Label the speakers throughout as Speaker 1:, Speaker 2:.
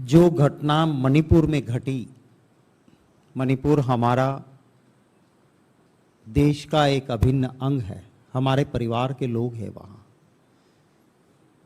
Speaker 1: जो घटना मणिपुर में घटी, मणिपुर हमारा देश का एक अभिन्न अंग है, हमारे परिवार के लोग हैं वहाँ।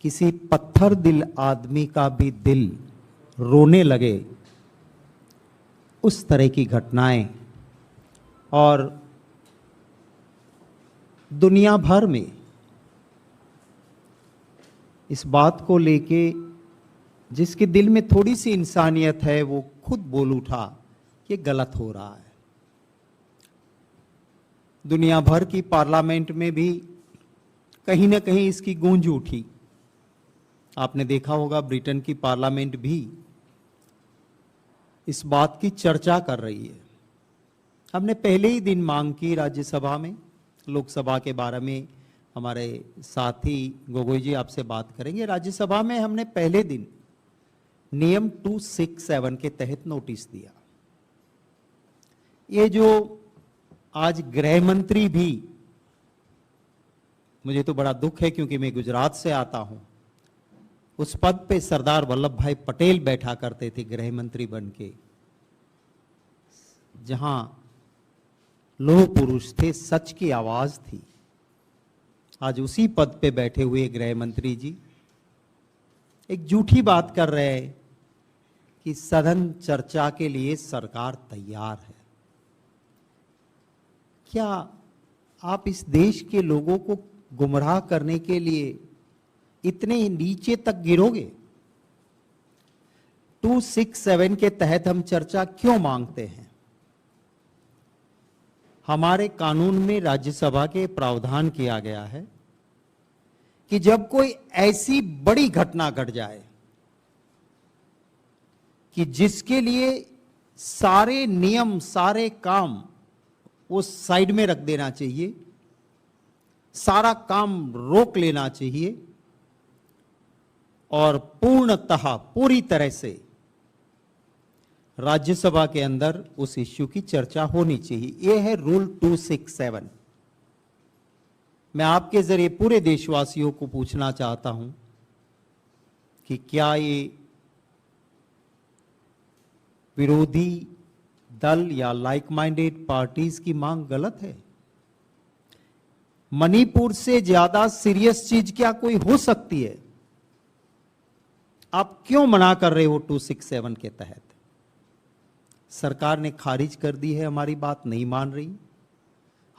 Speaker 1: किसी पत्थर दिल आदमी का भी दिल रोने लगे उस तरह की घटनाएं, और दुनिया भर में इस बात को लेके जिसके दिल में थोड़ी सी इंसानियत है वो खुद बोल उठा कि गलत हो रहा है। दुनिया भर की पार्लियामेंट में भी कहीं ना कहीं इसकी गूंज उठी। आपने देखा होगा ब्रिटेन की पार्लियामेंट भी इस बात की चर्चा कर रही है। हमने पहले ही दिन मांग की राज्यसभा में, लोकसभा के बारे में हमारे साथी गोगोई जी आपसे बात करेंगे। राज्यसभा में हमने पहले दिन नियम 267 के तहत नोटिस दिया। ये जो आज गृह मंत्री भी, मुझे तो बड़ा दुख है क्योंकि मैं गुजरात से आता हूं, उस पद पे सरदार वल्लभ भाई पटेल बैठा करते थे गृह मंत्री बनके, जहां लोह पुरुष थे, सच की आवाज थी। आज उसी पद पे बैठे हुए गृह मंत्री जी एक झूठी बात कर रहे हैं कि सदन चर्चा के लिए सरकार तैयार है। क्या आप इस देश के लोगों को गुमराह करने के लिए इतने नीचे तक गिरोगे? 267 के तहत हम चर्चा क्यों मांगते हैं? हमारे कानून में राज्यसभा के प्रावधान किया गया है कि जब कोई ऐसी बड़ी घटना घट जाए कि जिसके लिए सारे नियम, सारे काम वो साइड में रख देना चाहिए, सारा काम रोक लेना चाहिए और पूर्णतः पूरी तरह से राज्यसभा के अंदर उस इश्यू की चर्चा होनी चाहिए। यह है रूल 267। मैं आपके जरिए पूरे देशवासियों को पूछना चाहता हूं कि क्या ये विरोधी दल या लाइक माइंडेड पार्टीज की मांग गलत है? मणिपुर से ज्यादा सीरियस चीज क्या कोई हो सकती है? आप क्यों मना कर रहे हो 267 के तहत? सरकार ने खारिज कर दी है, हमारी बात नहीं मान रही।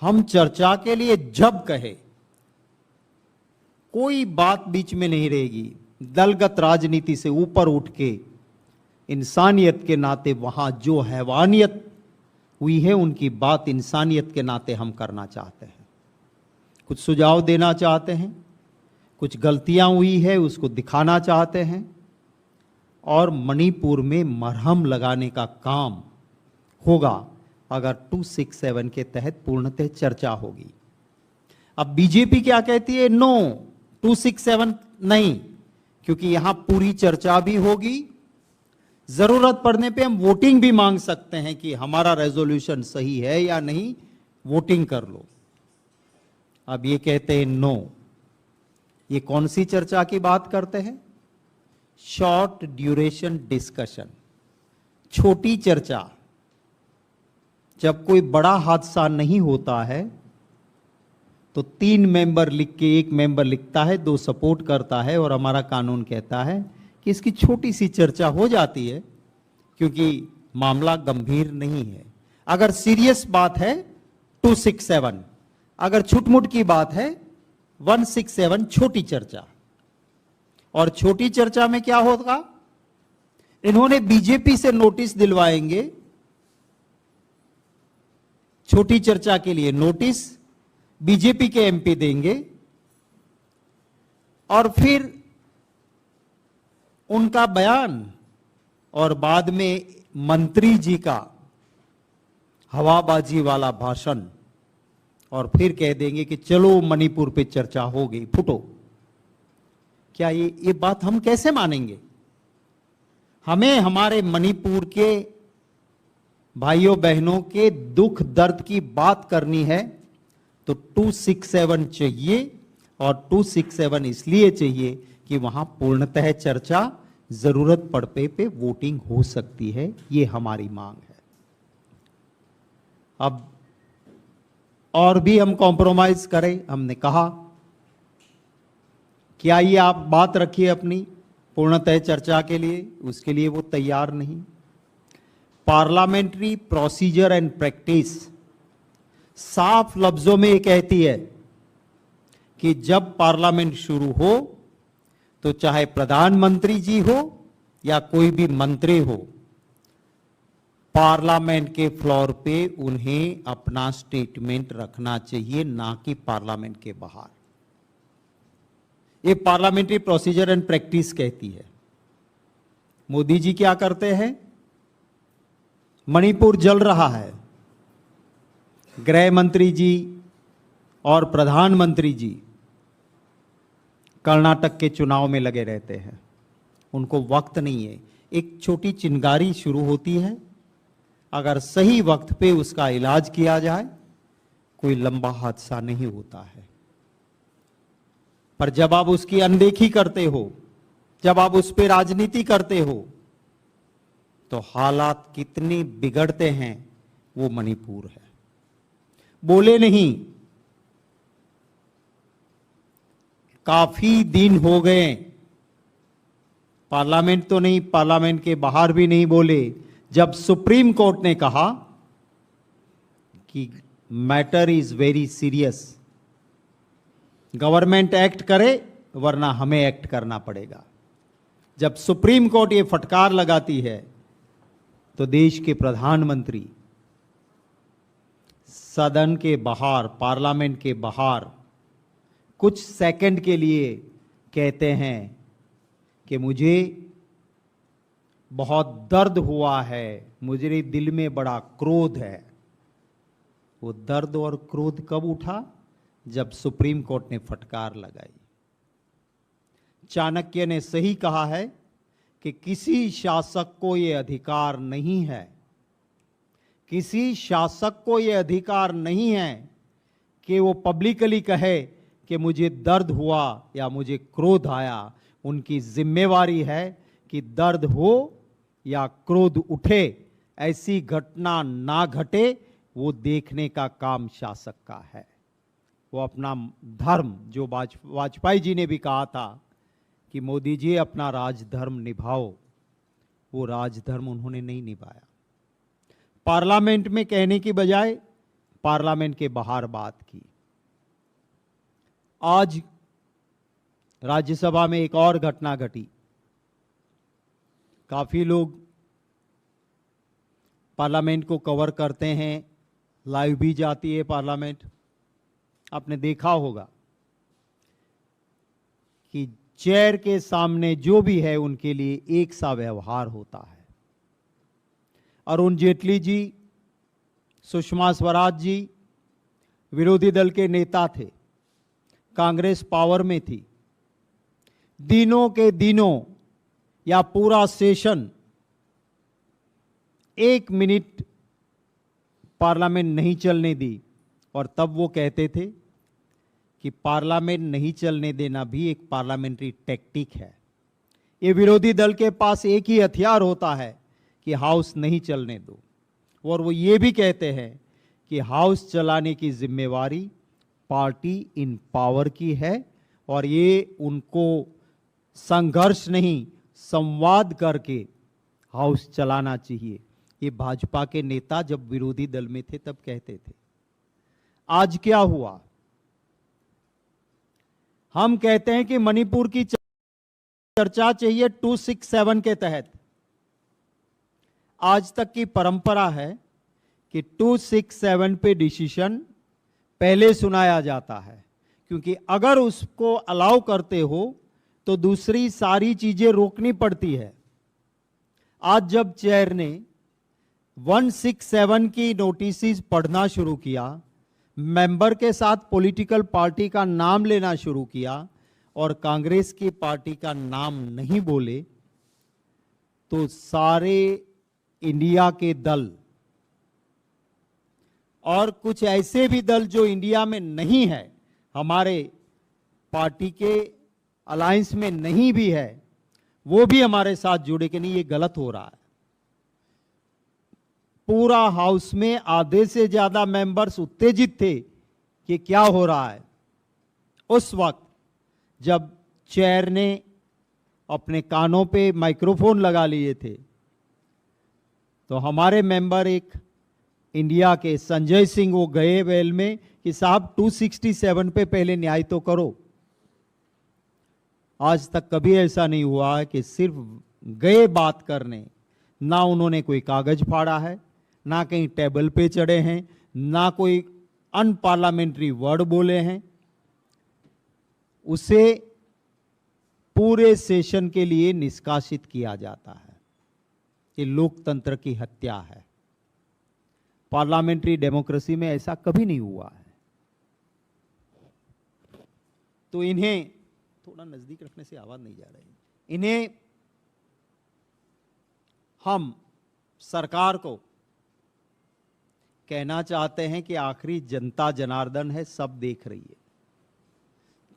Speaker 1: हम चर्चा के लिए जब कहे कोई बात बीच में नहीं रहेगी। दलगत राजनीति से ऊपर उठ के इंसानियत के नाते वहां जो हैवानियत हुई है उनकी बात इंसानियत के नाते हम करना चाहते हैं। कुछ सुझाव देना चाहते हैं, कुछ गलतियां हुई है उसको दिखाना चाहते हैं और मणिपुर में मरहम लगाने का काम होगा अगर 267 के तहत पूर्णतः चर्चा होगी। अब बीजेपी क्या कहती है? नो, 267 नहीं, क्योंकि यहां पूरी चर्चा भी होगी। जरूरत पड़ने पे हम वोटिंग भी मांग सकते हैं कि हमारा रेजोल्यूशन सही है या नहीं, वोटिंग कर लो। अब ये कहते हैं नो। ये कौन सी चर्चा की बात करते हैं? शॉर्ट ड्यूरेशन डिस्कशन, छोटी चर्चा। जब कोई बड़ा हादसा नहीं होता है तो 3 मेंबर लिख के, 1 मेंबर लिखता है, 2 सपोर्ट करता है और हमारा कानून कहता है कि इसकी छोटी सी चर्चा हो जाती है क्योंकि मामला गंभीर नहीं है। अगर सीरियस बात है 267, अगर छुटमुट की बात है 167, छोटी चर्चा। और छोटी चर्चा में क्या होगा? इन्होंने बीजेपी से नोटिस दिलवाएंगे, छोटी चर्चा के लिए नोटिस बीजेपी के एमपी देंगे और फिर उनका बयान और बाद में मंत्री जी का हवाबाजी वाला भाषण और फिर कह देंगे कि चलो मणिपुर पे चर्चा हो गई, फुटो। क्या ये बात हम कैसे मानेंगे? हमें हमारे मणिपुर के भाइयों बहनों के दुख दर्द की बात करनी है तो 267 चाहिए। और 267 इसलिए चाहिए कि वहां पूर्णतः चर्चा जरूरत पड़ने पे वोटिंग हो सकती है, ये हमारी मांग है। अब और भी हम कॉम्प्रोमाइज करें, हमने कहा कि आइए आप बात रखिए अपनी पूर्णतः चर्चा के लिए, उसके लिए वो तैयार नहीं। पार्लियामेंट्री प्रोसीजर एंड प्रैक्टिस साफ लफ्जों में ये कहती है कि जब पार्लियामेंट शुरू हो तो चाहे प्रधानमंत्री जी हो या कोई भी मंत्री हो, पार्लियामेंट के फ्लोर पे उन्हें अपना स्टेटमेंट रखना चाहिए, ना कि पार्लियामेंट के बाहर। ये पार्लियामेंट्री प्रोसीजर एंड प्रैक्टिस कहती है। मोदी जी क्या करते हैं? मणिपुर जल रहा है, गृह मंत्री जी और प्रधानमंत्री जी कर्नाटक के चुनाव में लगे रहते हैं, उनको वक्त नहीं है। एक छोटी चिंगारी शुरू होती है, अगर सही वक्त पे उसका इलाज किया जाए कोई लंबा हादसा नहीं होता है। पर जब आप उसकी अनदेखी करते हो, जब आप उस पर राजनीति करते हो, तो हालात कितने बिगड़ते हैं वो मणिपुर है। बोले नहीं, काफी दिन हो गए, पार्लियामेंट तो नहीं, पार्लियामेंट के बाहर भी नहीं बोले, जब सुप्रीम कोर्ट ने कहा कि matter is very serious, government act करे वरना हमें एक्ट करना पड़ेगा। जब सुप्रीम कोर्ट ये फटकार लगाती है तो देश के प्रधानमंत्री सदन के बाहर, पार्लियामेंट के बाहर कुछ सेकंड के लिए कहते हैं कि मुझे बहुत दर्द हुआ है, मुझे दिल में बड़ा क्रोध है। वो दर्द और क्रोध कब उठा? जब सुप्रीम कोर्ट ने फटकार लगाई। चाणक्य ने सही कहा है कि किसी शासक को यह अधिकार नहीं है, किसी शासक को यह अधिकार नहीं है कि वो पब्लिकली कहे कि मुझे दर्द हुआ या मुझे क्रोध आया। उनकी जिम्मेवारी है कि दर्द हो या क्रोध उठे, ऐसी घटना ना घटे, वो देखने का काम शासक का है। वो अपना धर्म, जो वाजपेयी जी ने भी कहा था कि मोदी जी अपना राजधर्म निभाओ, वो राजधर्म उन्होंने नहीं निभाया। पार्लियामेंट में कहने की बजाय पार्लियामेंट के बाहर बात की। आज राज्यसभा में एक और घटना घटी। काफी लोग पार्लियामेंट को कवर करते हैं, लाइव भी जाती है पार्लियामेंट। आपने देखा होगा कि चेयर के सामने जो भी है उनके लिए एक सा व्यवहार होता है। अरुण जेटली जी, सुषमा स्वराज जी विरोधी दल के नेता थे, कांग्रेस पावर में थी। दिनों के दिनों या पूरा सेशन 1 मिनट पार्लियामेंट नहीं चलने दी, और तब वो कहते थे कि पार्लियामेंट नहीं चलने देना भी एक पार्लियामेंट्री टैक्टिक है। ये विरोधी दल के पास एक ही हथियार होता है कि हाउस नहीं चलने दो, और वो ये भी कहते हैं कि हाउस चलाने की जिम्मेवारी पार्टी इन पावर की है, और ये उनको संघर्ष नहीं संवाद करके हाउस चलाना चाहिए। ये भाजपा के नेता जब विरोधी दल में थे तब कहते थे। आज क्या हुआ? हम कहते हैं कि मणिपुर की चर्चा चाहिए 267 के तहत। आज तक की परंपरा है कि 267 पे डिसीजन पहले सुनाया जाता है, क्योंकि अगर उसको अलाउ करते हो तो दूसरी सारी चीजें रोकनी पड़ती है। आज जब चेयर ने 167 की नोटिस पढ़ना शुरू किया, मेंबर के साथ पॉलिटिकल पार्टी का नाम लेना शुरू किया और कांग्रेस की पार्टी का नाम नहीं बोले, तो सारे इंडिया के दल और कुछ ऐसे भी दल जो इंडिया में नहीं है, हमारे पार्टी के अलायंस में नहीं भी है, वो भी हमारे साथ जुड़े कि नहीं ये गलत हो रहा है। पूरा हाउस में आधे से ज्यादा मेंबर्स उत्तेजित थे कि क्या हो रहा है। उस वक्त जब चेयर ने अपने कानों पे माइक्रोफोन लगा लिए थे तो हमारे मेंबर एक इंडिया के संजय सिंह वो गए वेल में कि साहब 267 पे पहले न्याय तो करो। आज तक कभी ऐसा नहीं हुआ है कि सिर्फ गए बात करने, ना उन्होंने कोई कागज फाड़ा है, ना कहीं टेबल पे चढ़े हैं, ना कोई अनपार्लियामेंट्री वर्ड बोले हैं। उसे पूरे सेशन के लिए निष्कासित किया जाता है। ये लोकतंत्र की हत्या है। पार्लियामेंट्री डेमोक्रेसी में ऐसा कभी नहीं हुआ है। तो इन्हें थोड़ा नजदीक रखने से आवाज नहीं जा रही। इन्हें हम सरकार को कहना चाहते हैं कि आखिरी जनता जनार्दन है, सब देख रही है।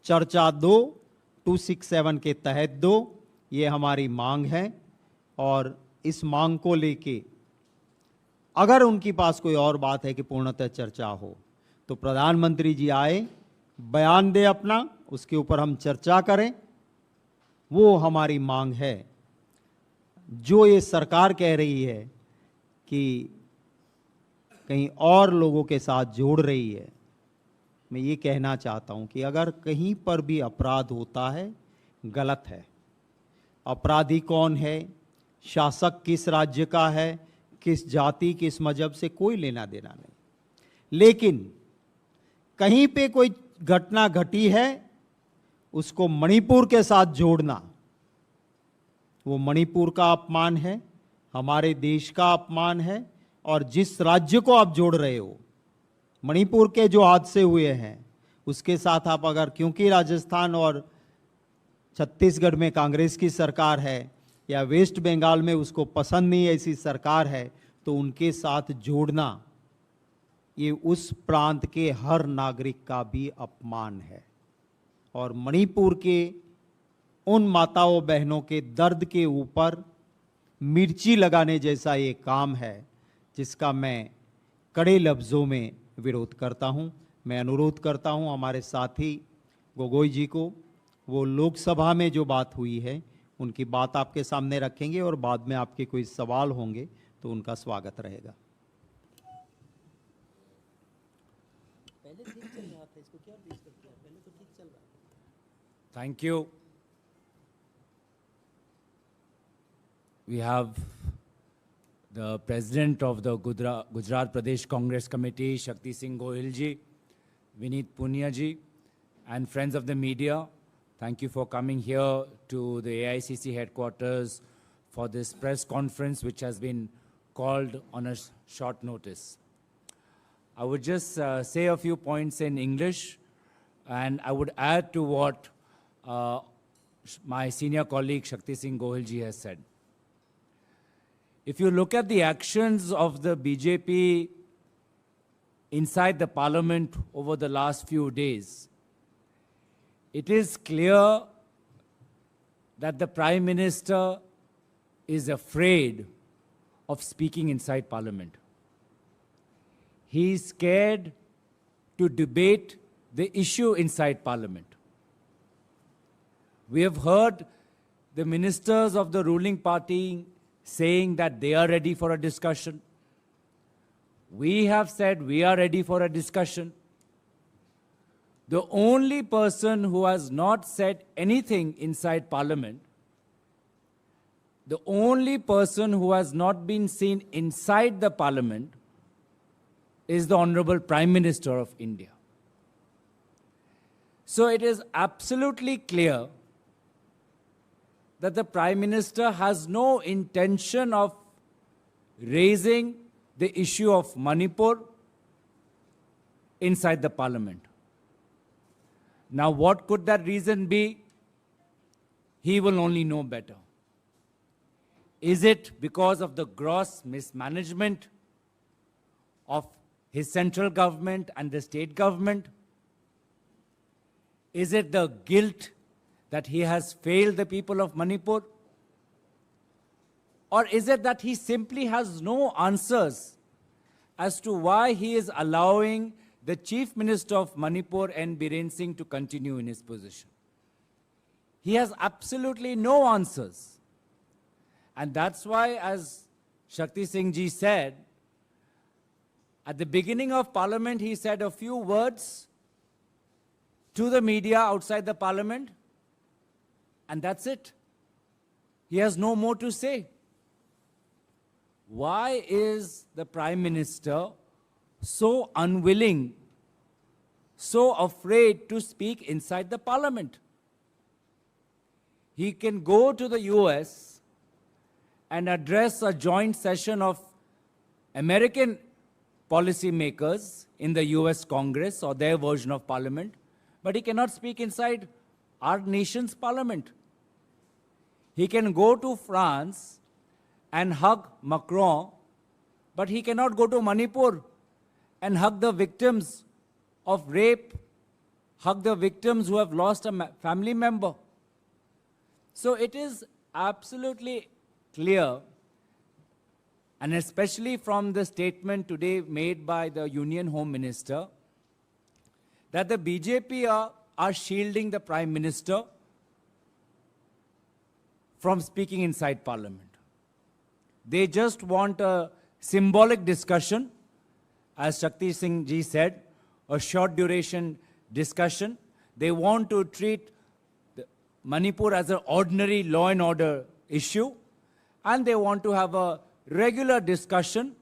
Speaker 1: चर्चा दो, 267 के तहत दो, ये हमारी मांग है। और इस मांग को लेके अगर उनके पास कोई और बात है कि पूर्णतः चर्चा हो तो प्रधानमंत्री जी आए, बयान दे अपना, उसके ऊपर हम चर्चा करें। वो हमारी मांग है। जो ये सरकार कह रही है कि कहीं और लोगों के साथ जोड़ रही है, मैं ये कहना चाहता हूं कि अगर कहीं पर भी अपराध होता है, गलत है। अपराधी कौन है, शासक किस राज्य का है, किस जाति किस मजहब से कोई लेना देना नहीं। लेकिन कहीं पे कोई घटना घटी है, उसको मणिपुर के साथ जोड़ना, वो मणिपुर का अपमान है, हमारे देश का अपमान है। और जिस राज्य को आप जोड़ रहे हो, मणिपुर के जो हादसे हुए हैं उसके साथ आप अगर, क्योंकि राजस्थान और छत्तीसगढ़ में कांग्रेस की सरकार है या वेस्ट बंगाल में उसको पसंद नहीं ऐसी सरकार है, तो उनके साथ जोड़ना ये उस प्रांत के हर नागरिक का भी अपमान है। और मणिपुर के उन माताओं बहनों के दर्द के ऊपर मिर्ची लगाने जैसा ये काम है, जिसका मैं कड़े लफ्ज़ों में विरोध करता हूं। मैं अनुरोध करता हूं हमारे साथी गोगोई जी को, वो लोकसभा में जो बात हुई है उनकी बात आपके सामने रखेंगे और बाद में आपके कोई सवाल होंगे तो उनका स्वागत रहेगा। पहले ठीक चल रहा था, इसको क्या बीच कर दिया? पहले तो ठीक चल रहा था।
Speaker 2: Thank you. We have the President of the Gujarat Pradesh Congress Committee, Shakti Singh Gohil ji, Vineet Punia ji, and friends of the media. Thank you for coming here to the AICC headquarters for this press conference, which has been called on a short notice. I would just say a few points in English, and I would add to what my senior colleague Shakti Singh Gohil ji has said. If you look at the actions of the BJP inside the parliament over the last few days, it is clear that the Prime Minister is afraid of speaking inside parliament. He is scared to debate the issue inside parliament. We have heard the ministers of the ruling party saying that they are ready for a discussion. We have said we are ready for a discussion. The only person who has not said anything inside parliament, the only person who has not been seen inside the parliament is the Honorable Prime Minister of India. So it is absolutely clear that the Prime Minister has no intention of raising the issue of Manipur inside the parliament. Now, what could that reason be? He will only know better. Is it because of the gross mismanagement of his central government and the state government? Is it the guilt that he has failed the people of Manipur? Or is it that he simply has no answers as to why he is allowing the Chief Minister of Manipur, N. Biren Singh, to continue in his position? He has absolutely no answers. And that's why, as Shakti Singh ji said, at the beginning of Parliament, he said a few words to the media outside the Parliament, and that's it. He has no more to say. Why is the Prime Minister so unwilling, so afraid to speak inside the Parliament? He can go to the US and address a joint session of American policymakers in the US Congress or their version of Parliament, but he cannot speak inside our nation's Parliament. He can go to France and hug Macron, but he cannot go to Manipur and hug the victims of rape, hug the victims who have lost a family member. So it is absolutely clear, and especially from the statement today made by the Union Home Minister, that the BJP are shielding the Prime Minister from speaking inside Parliament. They just want a symbolic discussion, as Shakti Singh ji said, a short duration discussion. They want to treat Manipur as an ordinary law and order issue, and they want to have a regular discussion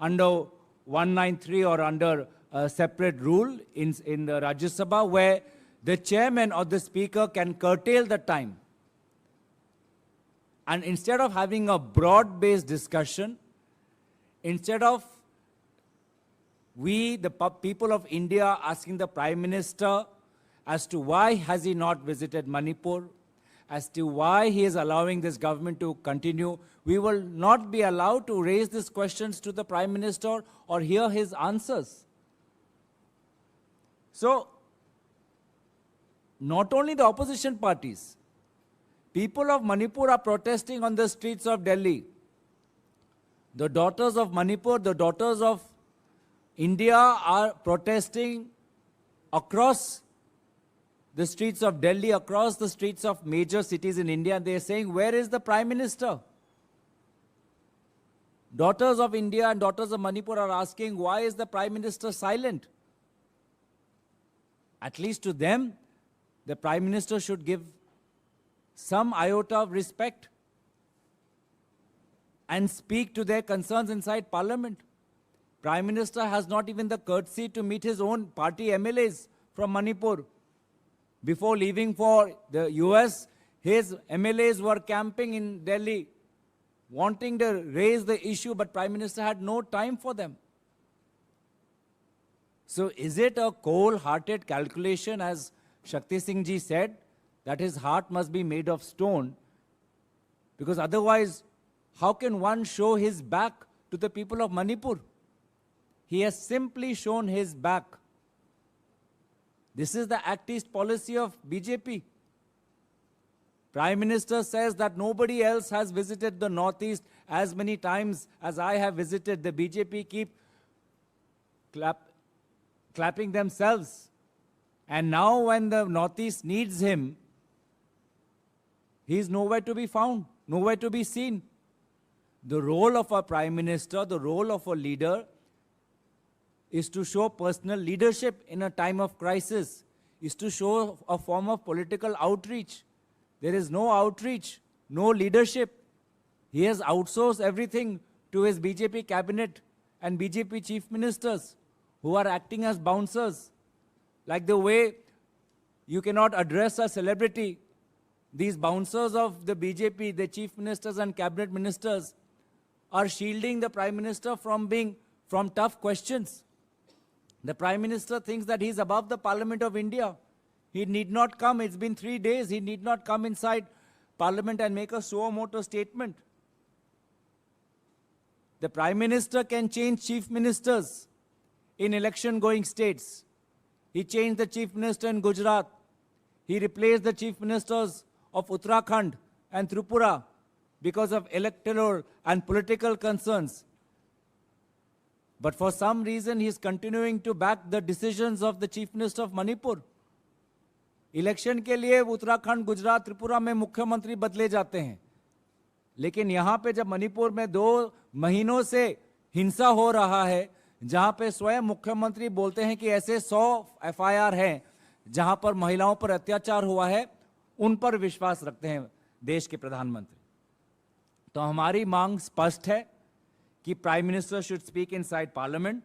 Speaker 2: under 193 or under a separate rule in the Rajya Sabha, where the chairman or the speaker can curtail the time. And instead of having a broad-based discussion, instead of we, the people of India, asking the Prime Minister as to why has he not visited Manipur, as to why he is allowing this government to continue, we will not be allowed to raise these questions to the Prime Minister or hear his answers. So, not only the opposition parties, people of Manipur are protesting on the streets of Delhi. The daughters of Manipur, the daughters of India are protesting across the streets of Delhi, across the streets of major cities in India. They are saying, where is the Prime Minister? Daughters of India and daughters of Manipur are asking, why is the Prime Minister silent? At least to them, the Prime Minister should give some iota of respect and speak to their concerns inside Parliament. Prime Minister has not even the courtesy to meet his own party MLAs from Manipur. Before leaving for the US, his MLAs were camping in Delhi, wanting to raise the issue, but Prime Minister had no time for them. So is it a cold-hearted calculation, as Shakti Singh ji said, that his heart must be made of stone? Because otherwise, how can one show his back to the people of Manipur? He has simply shown his back. This is the activist policy of BJP. Prime Minister says that nobody else has visited the Northeast as many times as I have visited. The BJP keep clapping themselves. And now when the Northeast needs him, he is nowhere to be found, nowhere to be seen. The role of a Prime Minister, the role of a leader, is to show personal leadership in a time of crisis, is to show a form of political outreach. There is no outreach, no leadership. He has outsourced everything to his BJP cabinet and BJP chief ministers, who are acting as bouncers. Like the way you cannot address a celebrity, these bouncers of the BJP, the chief ministers and cabinet ministers, are shielding the Prime Minister from tough questions. The Prime Minister thinks that he is above the Parliament of India. He need not come. It's been 3 days. He need not come inside Parliament and make a suo motu statement. The Prime Minister can change chief ministers in election-going states. He changed the chief minister in Gujarat. He replaced the chief ministers of Uttarakhand and Tripura. because of electoral and political concerns. But for some reason, he is continuing to back the decisions of the Chief Minister of Manipur. Election के लिए उत्तराखंड, गुजरात, त्रिपुरा में मुख्यमंत्री बदले जाते हैं, लेकिन यहां पे जब मणिपुर में 2 महीनों से हिंसा हो रहा है, जहां पे स्वयं मुख्यमंत्री बोलते हैं कि ऐसे 100 एफआईआर हैं जहां पर महिलाओं पर अत्याचार हुआ है, उन पर विश्वास रखते हैं देश के प्रधानमंत्री। तो हमारी मांग स्पष्ट है कि prime minister should speak inside parliament.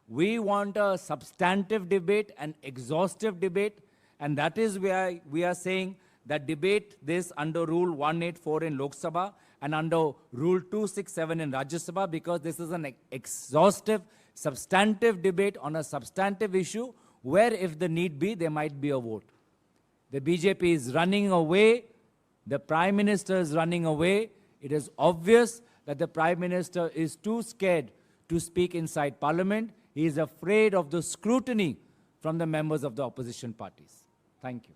Speaker 2: We want a substantive debate and exhaustive debate, and that is why we are saying that debate this under Rule 184 in Lok Sabha and under Rule 267 in Rajya Sabha, because this is an exhaustive, substantive debate on a substantive issue where, if the need be, there might be a vote. The BJP is running away. The Prime Minister is running away. It is obvious that the Prime Minister is too scared to speak inside Parliament. He is afraid of the scrutiny from the members of the opposition parties. Thank you.